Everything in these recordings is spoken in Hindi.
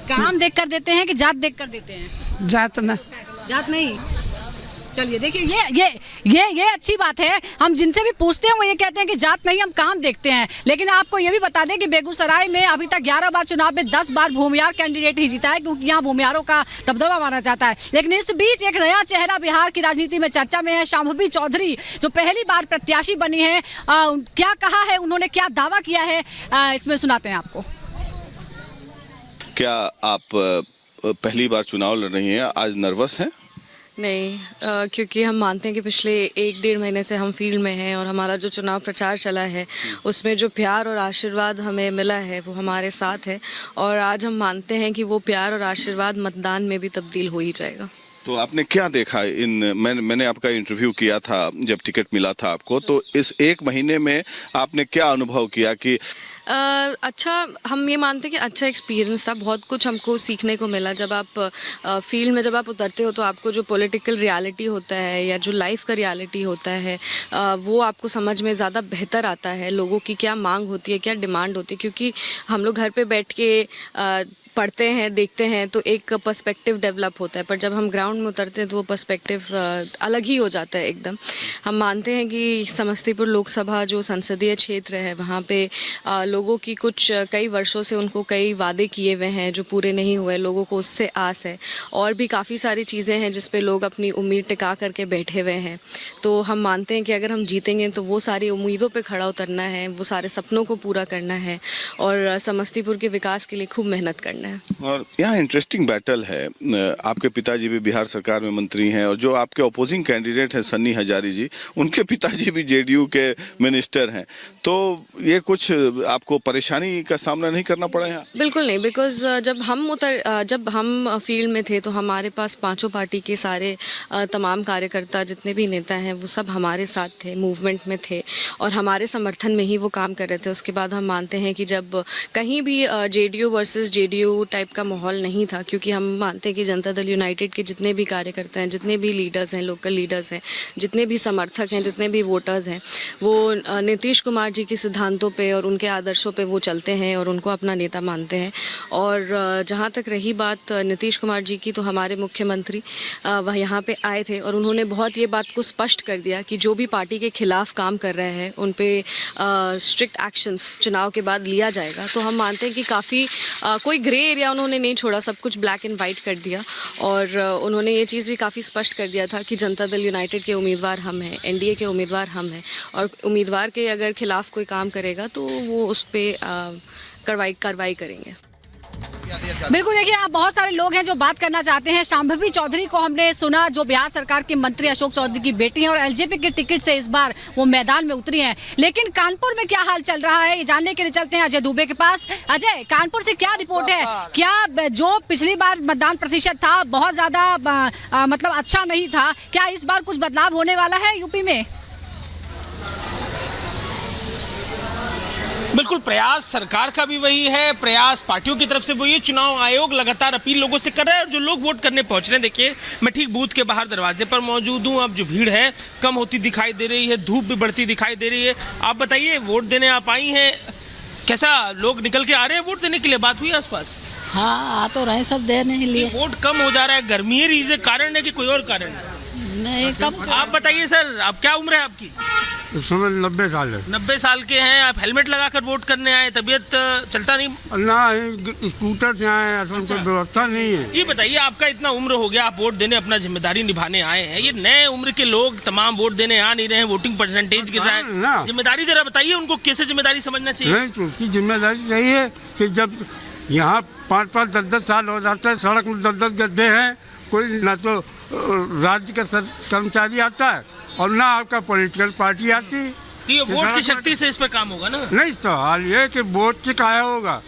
काम देख कर देते हैं कि जात देख कर देते हैं? जात ना। जात नहीं। चलिए देखिए ये अच्छी बात है। हम जिनसे भी पूछते हैं वो ये कहते हैं कि जात नहीं, हम काम देखते हैं। लेकिन आपको ये भी बता दें कि बेगूसराय में अभी तक 11 बार चुनाव में 10 बार भूमियार कैंडिडेट ही जीता है, क्योंकि यहाँ भूमियारों का दबदबा माना जाता है। लेकिन इस बीच एक नया चेहरा बिहार की राजनीति में चर्चा में है, शांभवी चौधरी, जो पहली बार प्रत्याशी बनी है। क्या कहा है उन्होंने, क्या दावा किया है, इसमें सुनाते हैं आपको। क्या आप पहली बार चुनाव लड़ रही हैं, आज नर्वस हैं? नहीं, क्योंकि हम मानते हैं कि पिछले 1-1.5 महीने से हम फील्ड में हैं और हमारा जो चुनाव प्रचार चला है उसमें जो प्यार और आशीर्वाद हमें मिला है वो हमारे साथ है, और आज हम मानते हैं कि वो प्यार और आशीर्वाद मतदान में भी तब्दील हो ही जाएगा। तो आपने क्या देखा मैंने आपका इंटरव्यू किया था जब टिकट मिला था आपको, तो इस 1 महीने में आपने क्या अनुभव किया कि अच्छा, हम ये मानते हैं कि अच्छा एक्सपीरियंस था, बहुत कुछ हमको सीखने को मिला। जब आप फील्ड में जब आप उतरते हो तो आपको जो पॉलिटिकल रियलिटी होता है या जो लाइफ का रियलिटी होता है वो आपको समझ में ज़्यादा बेहतर आता है, लोगों की क्या मांग होती है, क्या डिमांड होती है। क्योंकि हम लोग घर पे बैठ के पढ़ते हैं, देखते हैं तो एक पर्सपेक्टिव डेवलप होता है, पर जब हम ग्राउंड में उतरते हैं तो वो पर्सपेक्टिव अलग ही हो जाता है एकदम। हम मानते हैं कि समस्तीपुर लोकसभा जो संसदीय क्षेत्र है वहाँ पे लोगों की कुछ कई वर्षों से उनको कई वादे किए हुए हैं जो पूरे नहीं हुए, लोगों को उससे आस है, और भी काफ़ी सारी चीज़ें हैं जिस पे लोग अपनी उम्मीद टिका करके बैठे हुए हैं। तो हम मानते हैं कि अगर हम जीतेंगे तो वो सारी उम्मीदों पे खड़ा उतरना है, वो सारे सपनों को पूरा करना है और समस्तीपुर के विकास के लिए खूब मेहनत करना है। और यहाँ इंटरेस्टिंग बैटल है, आपके पिताजी भी बिहार सरकार में मंत्री हैं और जो आपके अपोजिंग कैंडिडेट हैं सन्नी हजारी जी, उनके पिताजी भी जेडीयू के मिनिस्टर हैं। तो ये कुछ आपको परेशानी का सामना नहीं करना पड़ा यहाँ? बिल्कुल नहीं, बिकॉज जब हम फील्ड में थे तो हमारे पास पांचों पार्टी के सारे तमाम कार्यकर्ता जितने भी नेता हैं वो सब हमारे साथ थे, मूवमेंट में थे और हमारे समर्थन में ही वो काम कर रहे थे। उसके बाद हम मानते हैं कि जब कहीं भी जेडीयू वर्सेस जेडीयू टाइप का माहौल नहीं था, क्योंकि हम मानते हैं कि जनता दल यूनाइटेड के जितने भी कार्यकर्ता हैं, जितने भी लीडर्स हैं, लोकल लीडर्स हैं, जितने भी समर्थक हैं, जितने भी वोटर्स हैं, वो नीतीश कुमार जी के सिद्धांतों पे और उनके आदर्शों पे वो चलते हैं और उनको अपना नेता मानते हैं। और जहाँ तक रही बात नीतीश कुमार जी की, तो हमारे मुख्यमंत्री वह यहाँ पे आए थे और उन्होंने बहुत ये बात को स्पष्ट कर दिया कि जो भी पार्टी के खिलाफ काम कर रहे हैं उन पे स्ट्रिक्ट एक्शंस चुनाव के बाद लिया जाएगा। तो हम मानते हैं कि काफ़ी कोई ग्रे एरिया उन्होंने नहीं छोड़ा, सब कुछ ब्लैक एंड वाइट कर दिया। और उन्होंने ये चीज़ भी काफ़ी स्पष्ट कर दिया था कि जनता दल यूनाइटेड के उम्मीदवार हम हैं, एनडीए के उम्मीदवार हम हैं, और उम्मीदवार के अगर खिलाफ कोई काम करेगा तो वो उस पर कार्रवाई करेंगे। बिल्कुल, देखिए आप बहुत सारे लोग हैं जो बात करना चाहते हैं। शांभवी चौधरी को हमने सुना, जो बिहार सरकार के मंत्री अशोक चौधरी की बेटी हैं और एलजेपी के टिकट से इस बार वो मैदान में उतरी हैं। लेकिन कानपुर में क्या हाल चल रहा है ये जानने के लिए चलते हैं अजय दुबे के पास। अजय, कानपुर से क्या रिपोर्ट है? क्या जो पिछली बार मतदान प्रतिशत था बहुत ज्यादा मतलब अच्छा नहीं था, क्या इस बार कुछ बदलाव होने वाला है यूपी में? बिल्कुल, प्रयास सरकार का भी वही है, प्रयास पार्टियों की तरफ से वही है। चुनाव आयोग लगातार अपील लोगों से कर रहा है और जो लोग वोट करने पहुंच रहे हैं, देखिए मैं ठीक बूथ के बाहर दरवाजे पर मौजूद हूं। अब जो भीड़ है कम होती दिखाई दे रही है, धूप भी बढ़ती दिखाई दे रही है। आप बताइए, वोट देने आप आई हैं, कैसा लोग निकल के आ रहे हैं वोट देने के लिए? बात हुई आसपास? हाँ, आ तो रहे सब देने के लिए। वोट कम हो जा रहा है, गर्मी है रीज़न कारण है कि कोई और कारण है? नहीं, कम। आप बताइए सर, आप क्या उम्र है आपकी? इस समय 90 साल है। 90 साल के हैं आप, हेलमेट लगाकर वोट करने आए, तबीयत चलता नहीं? ना, स्कूटर से आए, कोई व्यवस्था नहीं है। ये बताइए, आपका इतना उम्र हो गया, आप वोट देने अपना जिम्मेदारी निभाने आए हैं, ये नए उम्र के लोग तमाम वोट देने आ नहीं रहे हैं, वोटिंग परसेंटेज गिर रहा है, जिम्मेदारी जरा बताइए उनको, कैसे जिम्मेदारी समझना चाहिए? नहीं, तो उसकी जिम्मेदारी यही है कि जब यहाँ 5-5, 10-10 साल हो जाता है, सड़क में 10-10 गड्ढे हैं, कोई ना तो राज्य का कर्मचारी आता है और ना आपका पॉलिटिकल पार्टी आती। ये वोट की शक्ति से इस पर काम होगा ना? नहीं, सवाल ये कि वोट से क्या होगा।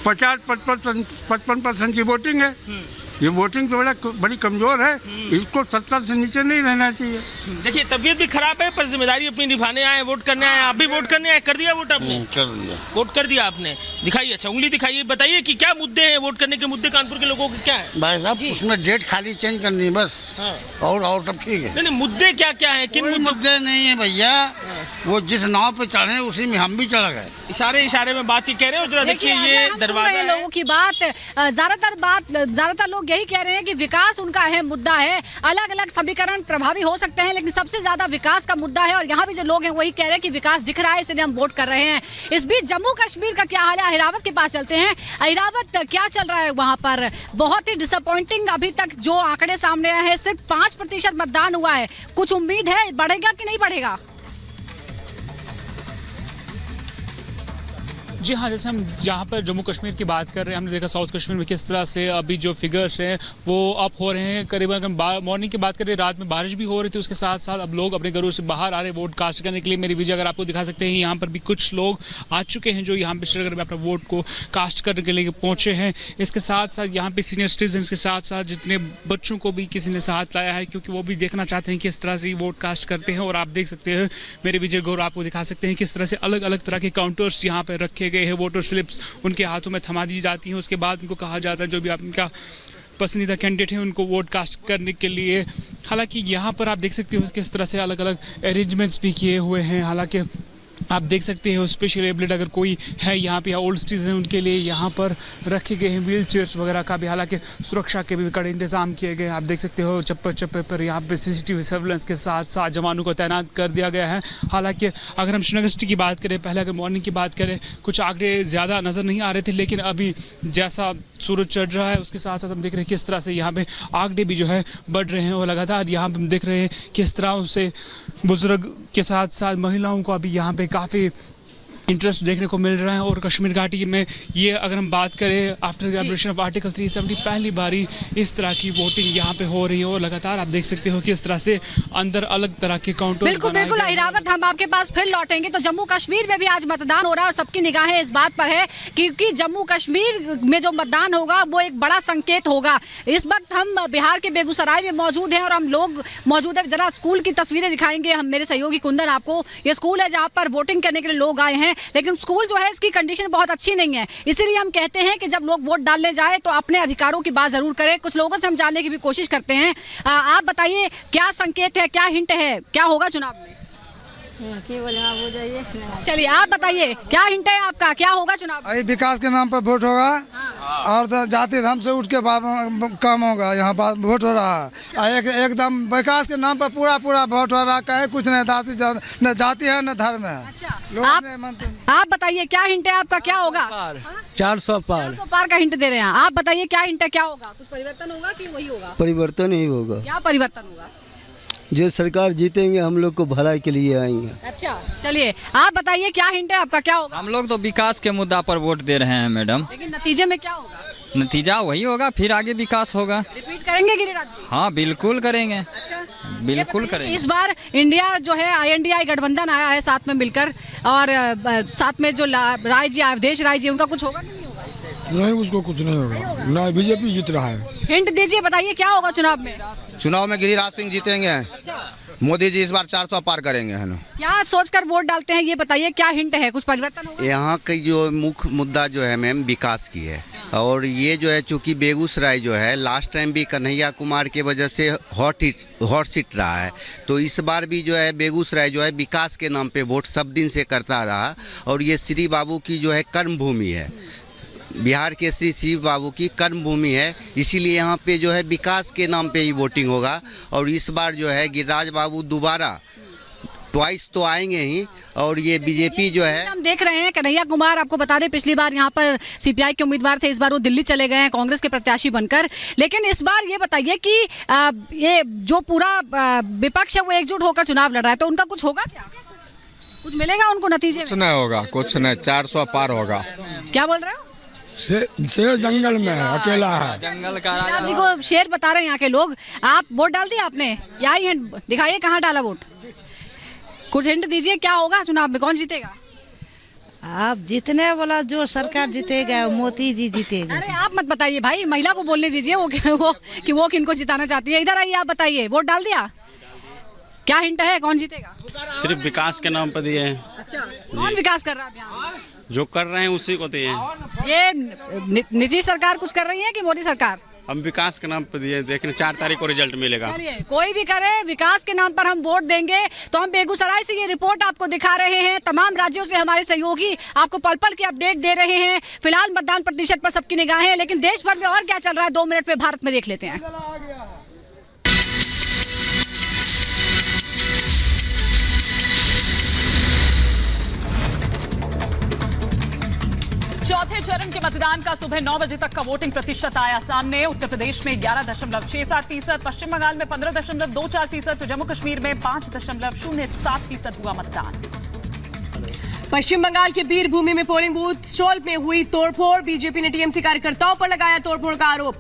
50-55% की वोटिंग है, ये वोटिंग तो बड़ी कमजोर है, इसको 70 से नीचे नहीं रहना चाहिए। देखिए तबीयत भी खराब है पर जिम्मेदारी अपनी निभाने आए, वोट करने आए। आप भी वोट करने आए, कर दिया वोट आपने? कर दिया। वोट कर दिया आपने, दिखाइए, अच्छा उंगली दिखाइए, बताइए कि क्या मुद्दे हैं, वोट करने के मुद्दे कानपुर के लोगों के क्या है? भाई साहब उसमें डेट खाली चेंज करनी है बस, हाँ। और सब ठीक है। नहीं मुद्दे क्या क्या है, किन कोई मुद्दे नहीं है भैया, वो जिस नाव पे चढ़े उसी में हम भी चढ़ गए। इशारे में बात ही कह रहे हो, जरा देखिए ये दरवाजा है। लोगों की बात, ज्यादातर लोग यही कह रहे हैं कि विकास उनका अहम मुद्दा है। अलग अलग समीकरण प्रभावी हो सकते हैं लेकिन सबसे ज्यादा विकास का मुद्दा है, और यहाँ भी जो लोग हैं वही कह रहे हैं कि विकास दिख रहा है इसलिए हम वोट कर रहे हैं। इस बीच जम्मू कश्मीर का क्या हाल है, अहिरावत के पास चलते हैं। अहिरावत क्या चल रहा है वहाँ पर? बहुत ही डिसअपॉइंटिंग अभी तक जो आंकड़े सामने आए हैं, सिर्फ 5% मतदान हुआ है। कुछ उम्मीद है बढ़ेगा कि नहीं बढ़ेगा? जी हाँ, जैसे हम यहाँ पर जम्मू कश्मीर की बात कर रहे हैं, हमने देखा साउथ कश्मीर में किस तरह से अभी जो फिगर्स हैं वो अप हो रहे हैं। करीबन मॉर्निंग की बात करें, रात में बारिश भी हो रही थी, उसके साथ साथ अब लोग अपने घरों से बाहर आ रहे हैं वोट कास्ट करने के लिए। मेरी विजय अगर आपको दिखा सकते हैं, यहाँ पर भी कुछ लोग आ चुके हैं जो यहाँ पे श्रीनगर में अपना वोट को कास्ट करने के लिए पहुँचे हैं। इसके साथ साथ यहाँ पे सीनियर सिटीजन के साथ साथ जितने बच्चों को भी किसी ने साथ लाया है, क्योंकि वो भी देखना चाहते हैं किस तरह से वोट कास्ट करते हैं। और आप देख सकते हैं, मेरे विजय गौर आपको दिखा सकते हैं किस तरह से अलग अलग तरह के काउंटर्स यहाँ पर रखे गए हैं। वोटर स्लिप्स उनके हाथों में थमा दी जाती हैं, उसके बाद उनको कहा जाता है जो भी आपका पसंदीदा कैंडिडेट है उनको वोट कास्ट करने के लिए। हालांकि यहाँ पर आप देख सकते हो किस तरह से अलग अलग अरेंजमेंट्स भी किए हुए हैं। हालांकि आप देख सकते हो स्पेशली एबल्ड अगर कोई है यहाँ पे या ओल्ड सिटीजन उनके लिए यहाँ पर रखे गए हैं व्हील चेयर्स वगैरह का भी। हालांकि सुरक्षा के भी कड़े इंतजाम किए गए हैं। आप देख सकते हो चप्पे चप्पे पर यहाँ पे सीसीटीवी सर्वेलेंस के साथ साथ जवानों को तैनात कर दिया गया है। हालांकि अगर हम श्रीनगर सिटी की बात करें, पहले अगर मॉर्निंग की बात करें, कुछ आंकड़े ज़्यादा नज़र नहीं आ रहे थे, लेकिन अभी जैसा सूरज चढ़ रहा है उसके साथ साथ हम देख रहे हैं किस तरह से यहाँ पे आंकड़े भी जो है बढ़ रहे हैं। और लगातार यहाँ पर हम देख रहे हैं किस तरह उनसे बुजुर्ग के साथ साथ महिलाओं को अभी यहाँ पे काफ़ी इंटरेस्ट देखने को मिल रहा है। और कश्मीर घाटी में ये अगर हम बात करें after the abrogation of article 370 पहली बारी इस तरह की वोटिंग यहाँ पे हो रही है। और लगातार आप देख सकते हो कि इस तरह से अंदर अलग तरह के काउंटर। बिल्कुल अहिरावत, हम आपके पास फिर लौटेंगे। तो जम्मू कश्मीर में भी आज मतदान हो रहा है और सबकी निगाहें इस बात पर है क्योंकि जम्मू कश्मीर में जो मतदान होगा वो एक बड़ा संकेत होगा। इस वक्त हम बिहार के बेगूसराय में मौजूद हैं और हम लोग मौजूद है। जरा स्कूल की तस्वीरें दिखाएंगे हम, मेरे सहयोगी कुंदन आपको। ये स्कूल है जहाँ पर वोटिंग करने के लिए लोग आए हैं, लेकिन स्कूल जो है इसकी कंडीशन बहुत अच्छी नहीं है। इसीलिए हम कहते हैं कि जब लोग वोट डालने जाए तो अपने अधिकारों की बात जरूर करें। कुछ लोगों से हम जानने की भी कोशिश करते हैं। आप बताइए क्या संकेत है, क्या हिंट है, क्या होगा चुनाव में? चलिए आप बताइए क्या हिंट है आपका, क्या होगा चुनाव में? विकास के नाम पर वोट होगा और जाति धर्म से उठ के काम होगा। यहाँ पर वोट हो रहा है एकदम विकास के नाम पर पूरा वोट हो रहा है। कहीं कुछ नहीं, न जाति है न धर्म है। अच्छा आप बताइए क्या हिंट है आपका, क्या होगा? 400 पार का हिंट दे रहे हैं। आप बताइए क्या हिंट है, क्या होगा? कुछ परिवर्तन होगा कि वही होगा? परिवर्तन ही होगा। क्या परिवर्तन होगा? जो सरकार जीतेंगे हम लोग को भलाई के लिए आएंगे। अच्छा चलिए आप बताइए क्या हिंट है आपका, क्या होगा? हम लोग तो विकास के मुद्दा पर वोट दे रहे हैं मैडम, लेकिन नतीजे में क्या होगा? नतीजा वही होगा, फिर आगे विकास होगा। रिपीट करेंगे गिरिराज जी? हाँ बिल्कुल करेंगे। अच्छा बिल्कुल करेंगे। इस बार इंडिया जो है INDI गठबंधन आया है साथ में मिलकर, और साथ में जो राय जी अवधेश राय जी, उनका कुछ होगा कि नहीं होगा? नहीं, उसको कुछ नहीं होगा, ना बीजेपी जीत रहा है। हिंट दीजिए, बताइए क्या होगा चुनाव में? चुनाव में गिरिराज सिंह जीतेंगे। अच्छा। मोदी जी इस बार 400 पार करेंगे, है ना? क्या सोचकर वोट डालते हैं ये बताइए, क्या हिंट है, कुछ परिवर्तन होगा? यहाँ का जो मुख्य मुद्दा जो है मैम विकास की है, और ये जो है चूँकि बेगूसराय जो है लास्ट टाइम भी कन्हैया कुमार के वजह से हॉट सीट रहा है, तो इस बार भी जो है बेगूसराय जो है विकास के नाम पे वोट सब दिन से करता रहा। और ये श्री बाबू की जो है कर्म भूमि है, बिहार के श्री शिव बाबू की कर्म भूमि है, इसीलिए यहाँ पे जो है विकास के नाम पे ही वोटिंग होगा। और इस बार जो है गिरिराज बाबू दोबारा ट्वाइस तो आएंगे ही। और ये बीजेपी जो है, हम देख रहे हैं कन्हैया कुमार, आपको बता दें पिछली बार यहाँ पर CPI के उम्मीदवार थे, इस बार वो दिल्ली चले गए हैं कांग्रेस के प्रत्याशी बनकर। लेकिन इस बार ये बताइए कि ये जो पूरा विपक्ष है वो एकजुट होकर चुनाव लड़ रहा है, तो उनका कुछ होगा क्या, कुछ मिलेगा उनको नतीजे में? कुछ नहीं होगा, कुछ नहीं, 400 पार होगा। क्या बोल रहे हो? शेर जंगल में है, अकेला है। जंगल का राजा जी को शेर बता रहे हैं यहाँ के लोग। आप वोट डाल दिया आपने? या हिंट दिखाइए कहाँ डाला वोट, कुछ हिंट दीजिए क्या होगा चुनाव में, कौन जीतेगा? अब जितने बोला जो सरकार जीतेगा मोदी जी जीतेगा। अरे आप मत बताइए भाई, महिला को बोलने दीजिए वो किनको जिताना चाहती है। इधर आइए, आप बताइए, वोट डाल दिया? क्या हिंट है, कौन जीतेगा? सिर्फ विकास के नाम पर दिए हैं। अच्छा, कौन विकास कर रहा है यहाँ? जो कर रहे हैं उसी को दिए। ये निजी सरकार कुछ कर रही है कि मोदी सरकार? हम विकास के नाम पर दिए, देखने 4 तारीख को रिजल्ट मिलेगा। चलिए, कोई भी करे, विकास के नाम पर हम वोट देंगे। तो हम बेगूसराय से ये रिपोर्ट आपको दिखा रहे हैं। तमाम राज्यों से हमारे सहयोगी आपको पल पल की अपडेट दे रहे हैं। फिलहाल मतदान प्रतिशत पर सबकी निगाहें हैं, लेकिन देश भर में और क्या चल रहा है 2 मिनट में भारत में देख लेते हैं। चौथे चरण के मतदान का सुबह 9 बजे तक का वोटिंग प्रतिशत आया सामने। उत्तर प्रदेश में 11.67%, पश्चिम बंगाल में 15.24%, तो जम्मू कश्मीर में 5.07% हुआ मतदान। पश्चिम बंगाल के बीरभूमि में पोलिंग बूथ स्टॉल में हुई तोड़फोड़। बीजेपी ने टीएमसी कार्यकर्ताओं पर लगाया तोड़फोड़ का आरोप।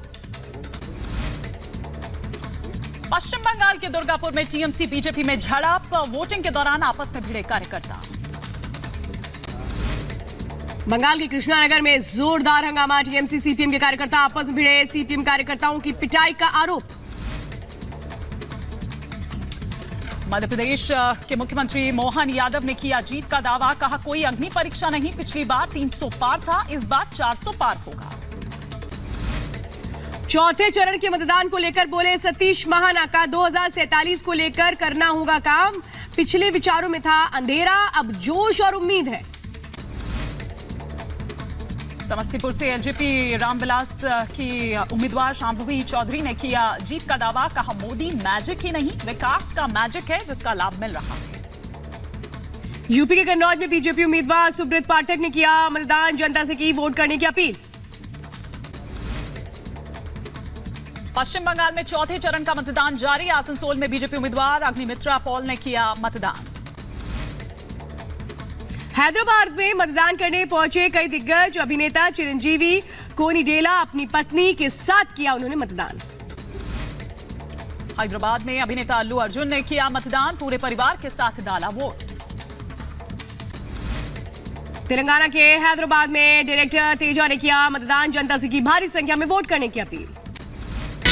पश्चिम बंगाल के दुर्गापुर में टीएमसी बीजेपी में झड़प, वोटिंग के दौरान आपस में भिड़े कार्यकर्ता। बंगाल के कृष्णानगर में जोरदार हंगामा, टीएमसी सीपीएम के कार्यकर्ता आपस में भिड़े, सीपीएम कार्यकर्ताओं की पिटाई का आरोप। मध्य प्रदेश के मुख्यमंत्री मोहन यादव ने किया जीत का दावा, कहा कोई अग्नि परीक्षा नहीं, पिछली बार 300 पार था, इस बार 400 पार होगा। चौथे चरण के मतदान को लेकर बोले सतीश महानाका, 2047 को लेकर करना होगा काम, पिछले विचारों में था अंधेरा, अब जोश और उम्मीद है। समस्तीपुर से एलजेपी रामविलास की उम्मीदवार शांभवी चौधरी ने किया जीत का दावा, कहा मोदी मैजिक ही नहीं विकास का मैजिक है जिसका लाभ मिल रहा है। यूपी के कन्नौज में बीजेपी उम्मीदवार सुब्रत पाठक ने किया मतदान, जनता से की वोट करने की अपील। पश्चिम बंगाल में चौथे चरण का मतदान जारी, आसनसोल में बीजेपी उम्मीदवार अग्निमित्रा पॉल ने किया मतदान। हैदराबाद में मतदान करने पहुंचे कई दिग्गज अभिनेता चिरंजीवी कोनिडेला अपनी पत्नी के साथ किया उन्होंने मतदान। हैदराबाद में अभिनेता अल्लू अर्जुन ने किया मतदान, पूरे परिवार के साथ डाला वोट। तेलंगाना के हैदराबाद में डायरेक्टर तेजा ने किया मतदान, जनता से की भारी संख्या में वोट करने की अपील।